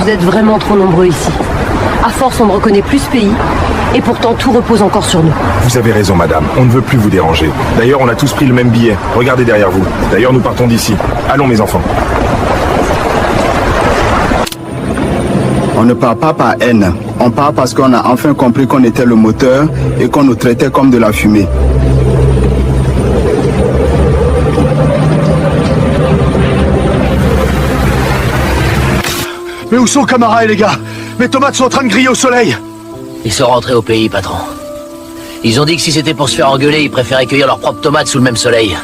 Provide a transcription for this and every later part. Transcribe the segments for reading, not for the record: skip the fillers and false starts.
Vous êtes vraiment trop nombreux ici. À force, on ne reconnaît plus ce pays. Et pourtant, tout repose encore sur nous. Vous avez raison, madame. On ne veut plus vous déranger. D'ailleurs, on a tous pris le même billet. Regardez derrière vous. D'ailleurs, nous partons d'ici. Allons, mes enfants. On ne part pas par haine. On part parce qu'on a enfin compris qu'on était le moteur et qu'on nous traitait comme de la fumée. Mais où sont Camara et les gars? Mes tomates sont en train de griller au soleil. Ils sont rentrés au pays, patron. Ils ont dit que si c'était pour se faire engueuler, ils préféraient cueillir leurs propres tomates sous le même soleil.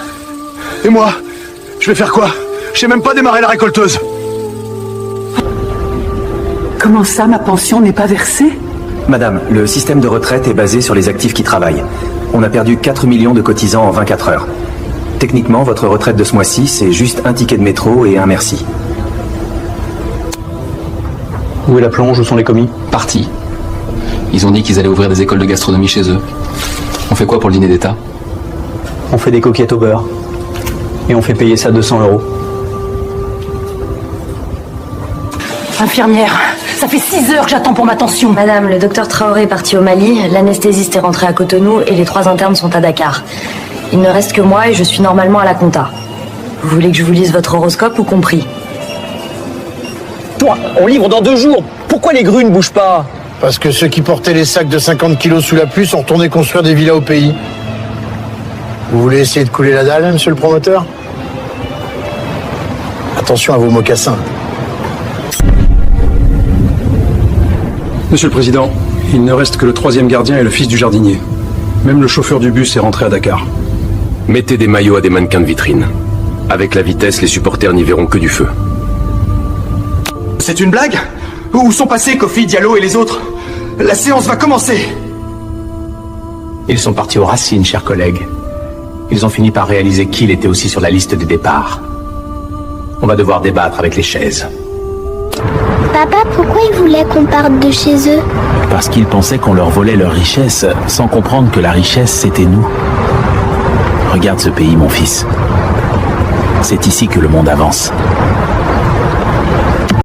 Et moi? Je vais faire quoi? Je sais même pas démarrer la récolteuse. Comment ça, ma pension n'est pas versée? Madame, le système de retraite est basé sur les actifs qui travaillent. On a perdu 4 millions de cotisants en 24 heures. Techniquement, votre retraite de ce mois-ci, c'est juste un ticket de métro et un merci. Où est la plonge? Où sont les commis? Partis. Ils ont dit qu'ils allaient ouvrir des écoles de gastronomie chez eux. On fait quoi pour le dîner d'État? On fait des coquillettes au beurre. Et on fait payer ça 200 €. Infirmière, ça fait 6 heures que j'attends pour ma tension. Madame, le docteur Traoré est parti au Mali, l'anesthésiste est rentré à Cotonou et les 3 internes sont à Dakar. Il ne reste que moi et je suis normalement à la compta. Vous voulez que je vous lise votre horoscope ou compris? Toi, on livre dans 2 jours. Pourquoi les grues ne bougent pas? Parce que ceux qui portaient les sacs de 50 kilos sous la pluie sont retournés construire des villas au pays. Vous voulez essayer de couler la dalle, monsieur le promoteur? Attention à vos mocassins. Monsieur le Président, il ne reste que le 3e gardien et le fils du jardinier. Même le chauffeur du bus est rentré à Dakar. Mettez des maillots à des mannequins de vitrine. Avec la vitesse, les supporters n'y verront que du feu. C'est une blague? Où sont passés Kofi, Diallo et les autres? La séance va commencer! Ils sont partis aux racines, chers collègues. Ils ont fini par réaliser qu'il était aussi sur la liste des départs. On va devoir débattre avec les chaises. Papa, pourquoi ils voulaient qu'on parte de chez eux? Parce qu'ils pensaient qu'on leur volait leur richesse, sans comprendre que la richesse, c'était nous. Regarde ce pays, mon fils. C'est ici que le monde avance.